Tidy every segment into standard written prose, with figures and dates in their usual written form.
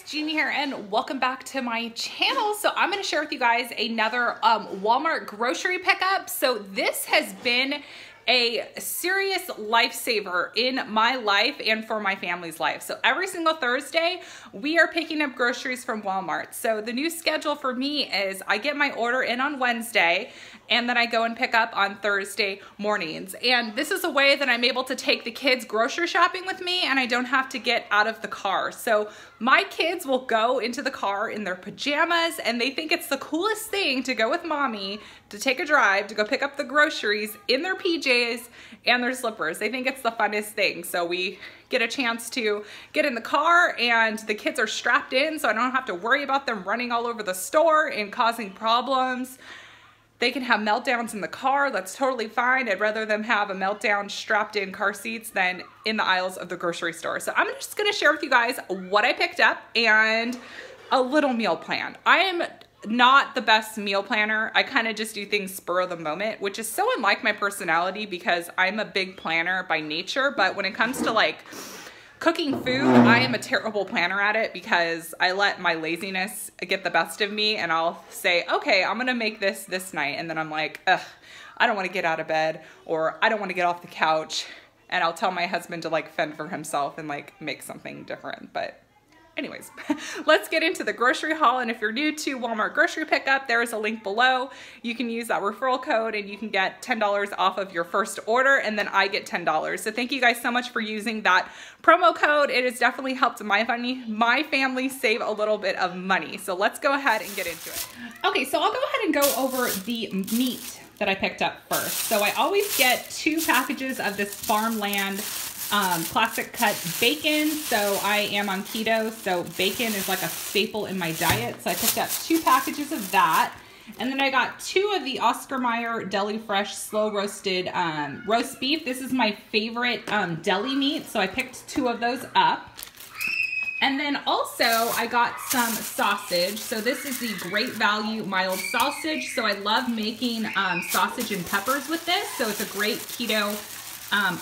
guys, Jeannie here, and welcome back to my channel. So I'm going to share with you guys another Walmart grocery pickup. So this has been a serious lifesaver in my life and for my family's life. So every single Thursday, we are picking up groceries from Walmart. So the new schedule for me is I get my order in on Wednesday, and then I go and pick up on Thursday mornings. And this is a way that I'm able to take the kids grocery shopping with me, and I don't have to get out of the car. So my kids will go into the car in their pajamas, and they think it's the coolest thing to go with mommy to take a drive, to go pick up the groceries in their PJs and their slippers. They think it's the funnest thing. So we get a chance to get in the car, and the kids are strapped in, so I don't have to worry about them running all over the store and causing problems. They can have meltdowns in the car. That's totally fine. I'd rather them have a meltdown strapped in car seats than in the aisles of the grocery store. So I'm just gonna share with you guys what I picked up and a little meal plan. I am not the best meal planner. I kind of just do things spur of the moment, which is so unlike my personality because I'm a big planner by nature. But when it comes to like cooking food, I am a terrible planner at it because I let my laziness get the best of me, and I'll say, okay, I'm gonna make this night, and then I'm like, ugh, I don't wanna get out of bed, or I don't wanna get off the couch, and I'll tell my husband to like fend for himself and like make something different. But anyways, let's get into the grocery haul. And if you're new to Walmart grocery pickup, there is a link below. You can use that referral code and you can get $10 off of your first order, and then I get $10. So thank you guys so much for using that promo code. It has definitely helped my family save a little bit of money. So let's go ahead and get into it. Okay, so I'll go ahead and go over the meat that I picked up first. So I always get 2 packages of this Farmland classic cut bacon. So I am on keto, so bacon is like a staple in my diet. So I picked up 2 packages of that. And then I got 2 of the Oscar Mayer Deli Fresh slow roasted roast beef. This is my favorite deli meat, so I picked 2 of those up. And then also I got some sausage. So this is the Great Value mild sausage. So I love making sausage and peppers with this. So it's a great keto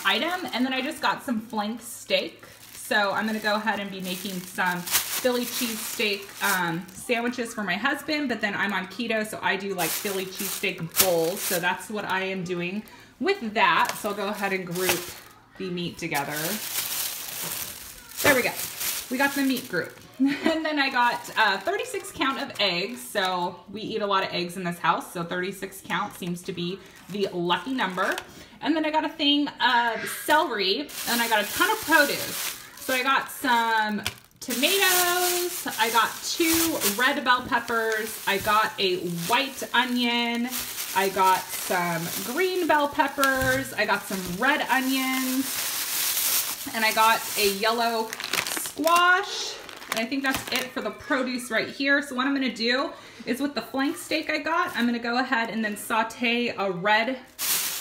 item. And then I just got some flank steak. So I'm gonna go ahead and be making some Philly cheesesteak sandwiches for my husband, but then I'm on keto, so I do like Philly cheesesteak bowls. So that's what I am doing with that. So I'll go ahead and group the meat together. There we go. We got the meat group. And then I got 36 count of eggs. So we eat a lot of eggs in this house, so 36 count seems to be the lucky number. And then I got a thing of celery, and I got a ton of produce. So I got some tomatoes, I got 2 red bell peppers, I got a white onion, I got some green bell peppers, I got some red onions, and I got a yellow squash. And I think that's it for the produce right here. So what I'm gonna do is with the flank steak I got, I'm gonna go ahead and then saute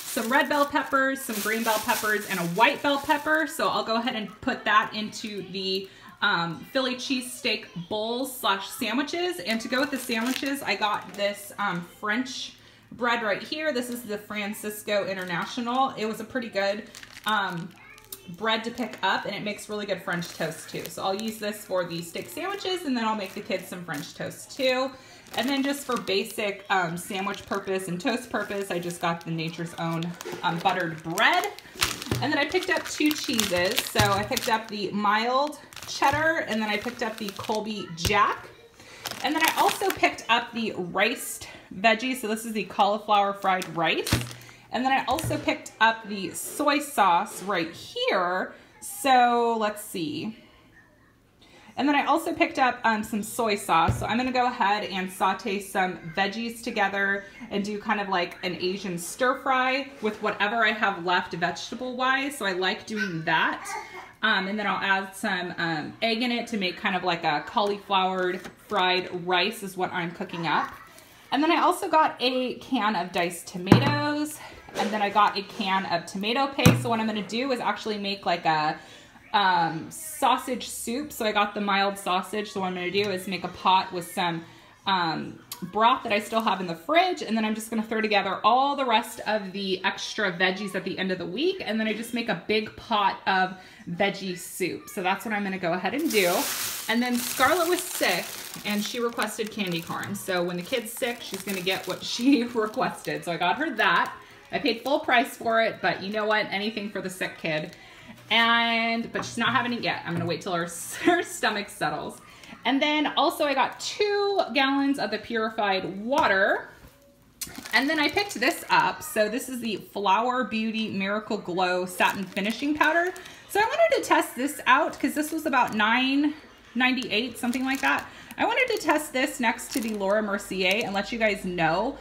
some red bell peppers, some green bell peppers, and a white bell pepper. So I'll go ahead and put that into the Philly cheesesteak bowls / sandwiches. And to go with the sandwiches, I got this French bread right here. This is the Francisco International. It was a pretty good bread to pick up, and it makes really good French toast too. So I'll use this for the steak sandwiches, and then I'll make the kids some French toast too. And then just for basic sandwich purpose and toast purpose, I just got the Nature's Own buttered bread. And then I picked up 2 cheeses. So I picked up the mild cheddar, and then I picked up the Colby Jack. And then I also picked up the riced veggies. So this is the cauliflower fried rice. And then I also picked up the soy sauce right here. So let's see. And then I also picked up some soy sauce. So I'm gonna go ahead and saute some veggies together and do kind of like an Asian stir fry with whatever I have left vegetable wise. So I like doing that. And then I'll add some egg in it to make kind of like a cauliflower fried rice is what I'm cooking up. And then I also got a can of diced tomatoes. And then I got a can of tomato paste. So what I'm gonna do is actually make like a sausage soup. So I got the mild sausage. So what I'm gonna do is make a pot with some broth that I still have in the fridge, and then I'm just gonna throw together all the rest of the extra veggies at the end of the week, and then I just make a big pot of veggie soup. So that's what I'm gonna go ahead and do. And then Scarlett was sick, and she requested candy corn. So when the kid's sick, she's gonna get what she requested. So I got her that. I paid full price for it, but you know what? Anything for the sick kid. But she's not having it yet. I'm gonna wait till her stomach settles. And then also I got 2 gallons of the purified water. And then I picked this up. So this is the Flower Beauty Miracle Glow Satin Finishing Powder. So I wanted to test this out because this was about $9.98, something like that. I wanted to test this next to the Laura Mercier and let you guys know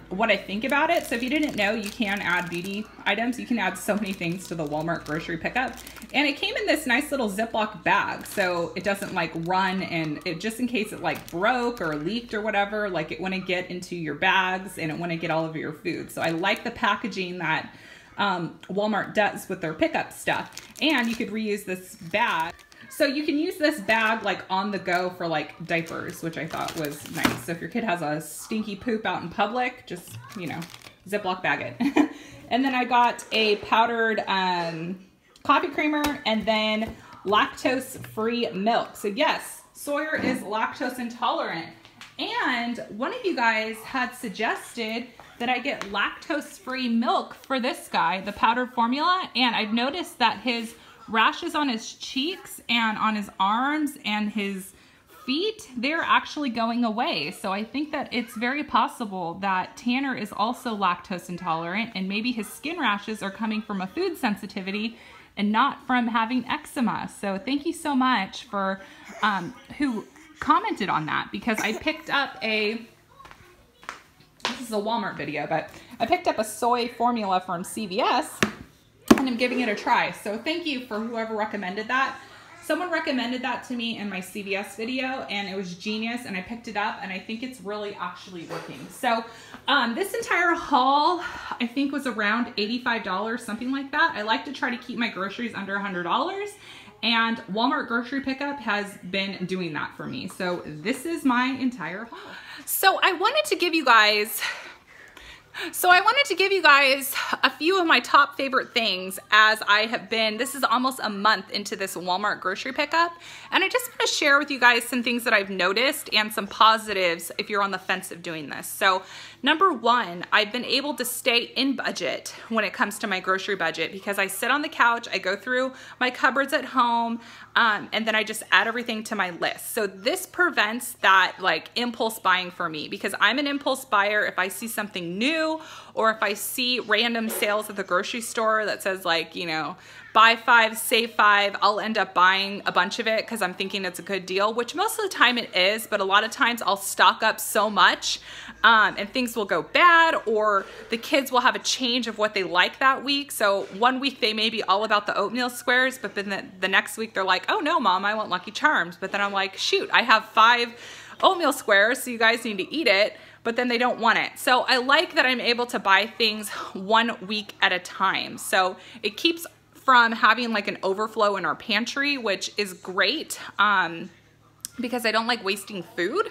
what I think about it. So if you didn't know, you can add beauty items. You can add so many things to the Walmart grocery pickup. And it came in this nice little Ziploc bag, so it doesn't like run, and it just in case it like broke or leaked or whatever, like it wouldn't get into your bags and it wouldn't get all over your food. So I like the packaging that Walmart does with their pickup stuff. And you could reuse this bag. So you can use this bag like on the go for like diapers, which I thought was nice. So if your kid has a stinky poop out in public, just, you know, Ziploc bag it. And then I got a powdered coffee creamer and then lactose-free milk. So yes, Sawyer is lactose intolerant. And one of you guys had suggested that I get lactose-free milk for this guy, the powdered formula. And I've noticed that his rashes on his cheeks and on his arms and his feet, they're actually going away. So I think that it's very possible that Tanner is also lactose intolerant, and maybe his skin rashes are coming from a food sensitivity and not from having eczema. So thank you so much for who commented on that, because I picked up this is a Walmart video, but I picked up a soy formula from CVS and I'm giving it a try. So thank you for whoever recommended that. Someone recommended that to me in my CVS video and it was genius, and I picked it up and I think it's really actually working. So this entire haul I think was around $85, something like that. I like to try to keep my groceries under $100, and Walmart grocery pickup has been doing that for me. So this is my entire haul. So I wanted to give you guys a few of my top favorite things, as I have been, this is almost a month into this Walmart grocery pickup. And I just want to share with you guys some things that I've noticed and some positives if you're on the fence of doing this. So number one, I've been able to stay in budget when it comes to my grocery budget, because I sit on the couch, I go through my cupboards at home, and then I just add everything to my list. So this prevents that like impulse buying for me, because I'm an impulse buyer. If I see something new, or if I see random sales at the grocery store that says like, you know, buy 5, save 5, I'll end up buying a bunch of it because I'm thinking it's a good deal, which most of the time it is, but a lot of times I'll stock up so much and things will go bad, or the kids will have a change of what they like that week. So one week they may be all about the oatmeal squares, but then the next week they're like, oh no, Mom, I want Lucky Charms. But then I'm like, shoot, I have 5 oatmeal squares, so you guys need to eat it. But then they don't want it. So I like that I'm able to buy things 1 week at a time. So it keeps from having like an overflow in our pantry, which is great because I don't like wasting food.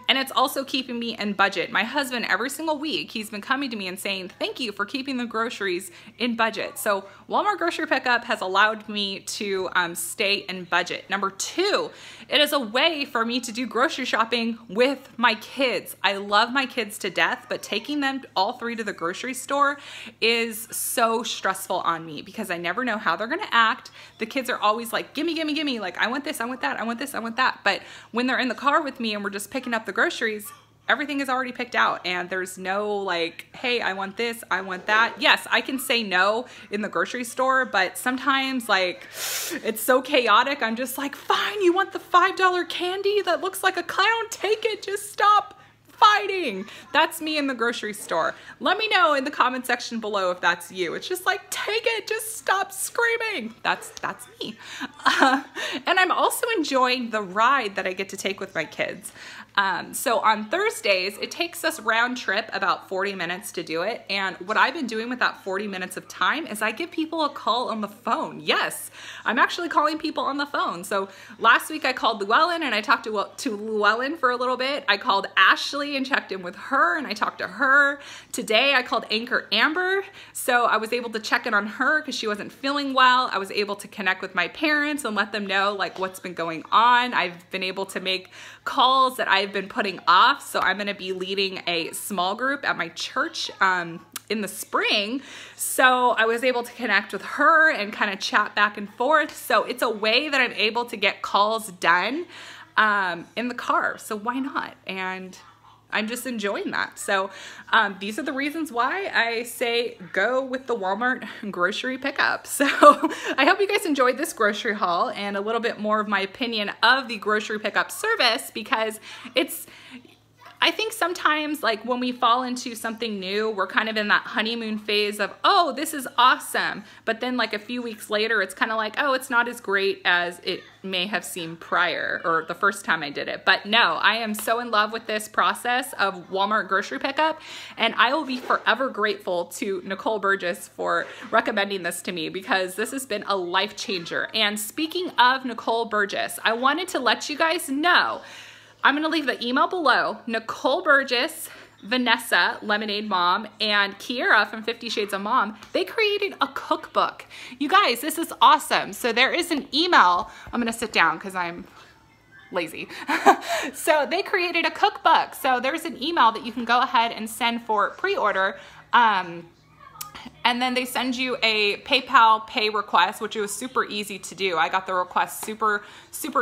And it's also keeping me in budget. My husband, every single week, he's been coming to me and saying, thank you for keeping the groceries in budget. So Walmart grocery pickup has allowed me to stay in budget. Number 2, it is a way for me to do grocery shopping with my kids. I love my kids to death, but taking them all 3 to the grocery store is so stressful on me because I never know how they're gonna act. The kids are always like, gimme, gimme, gimme. Like, I want this, I want that, I want this, I want that. But when they're in the car with me and we're just picking up the groceries, everything is already picked out and there's no like, hey, I want this, I want that. Yes, I can say no in the grocery store, but sometimes like it's so chaotic. I'm just like, fine, you want the $5 candy that looks like a clown? Take it, just stop fighting. That's me in the grocery store. Let me know in the comment section below if that's you. It's just like, take it, just stop screaming. That's me. And I'm also enjoying the ride that I get to take with my kids. So on Thursdays, it takes us round trip about 40 minutes to do it. And what I've been doing with that 40 minutes of time is I give people a call on the phone. Yes, I'm actually calling people on the phone. So last week I called Llewellyn and I talked to Llewellyn for a little bit. I called Ashley and checked in with her and I talked to her. Today I called Anchor Amber. So I was able to check in on her because she wasn't feeling well. I was able to connect with my parents and let them know like what's been going on. I've been able to make calls that I've been putting off. So I'm going to be leading a small group at my church in the spring. So I was able to connect with her and kind of chat back and forth. So it's a way that I'm able to get calls done in the car. So why not? And I'm just enjoying that. So these are the reasons why I say go with the Walmart grocery pickup. So I hope you guys enjoyed this grocery haul and a little bit more of my opinion of the grocery pickup service, because I think sometimes like when we fall into something new, we're kind of in that honeymoon phase of, oh, this is awesome. But then like a few weeks later, it's kind of like, oh, it's not as great as it may have seemed prior or the first time I did it. But no, I am so in love with this process of Walmart grocery pickup. And I will be forever grateful to Nicole Burgess for recommending this to me, because this has been a life changer. And speaking of Nicole Burgess, I wanted to let you guys know, I'm going to leave the email below. Nicole Burgess, Vanessa, Lemonade Mom, and Kiera from 50 Shades of Mom, they created a cookbook. You guys, this is awesome. So there is an email. I'm going to sit down because I'm lazy. So they created a cookbook. So there's an email that you can go ahead and send for pre-order. And then they send you a PayPal pay request, which was super easy to do. I got the request super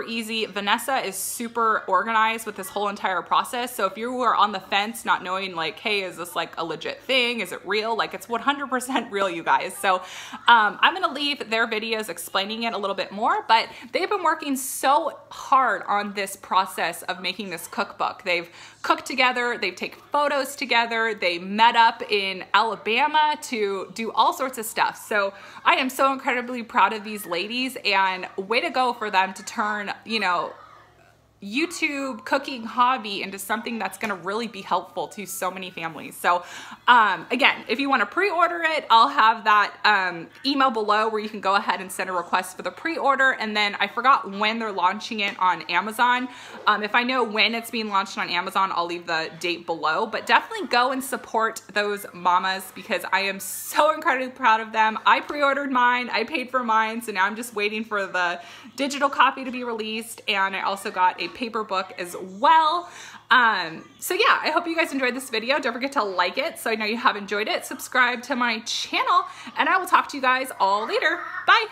easy. Vanessa is super organized with this whole entire process. So if you were on the fence, not knowing like, hey, is this like a legit thing? Is it real? Like it's 100% real, you guys. So I'm going to leave their videos explaining it a little bit more, but they've been working so hard on this process of making this cookbook. They've cooked together, they've taken photos together, they met up in Alabama to do all sorts of stuff. So I am so incredibly proud of these ladies, and way to go for them to turn, you know, YouTube cooking hobby into something that's going to really be helpful to so many families. So again, if you want to pre-order it, I'll have that email below where you can go ahead and send a request for the pre-order. And then I forgot when they're launching it on Amazon. If I know when it's being launched on Amazon, I'll leave the date below, but definitely go and support those mamas, because I am so incredibly proud of them. I pre-ordered mine, I paid for mine, so now I'm just waiting for the digital copy to be released. And I also got a paper book as well. So yeah, I hope you guys enjoyed this video. Don't forget to like it so I know you have enjoyed it. Subscribe to my channel, and I will talk to you guys all later. Bye.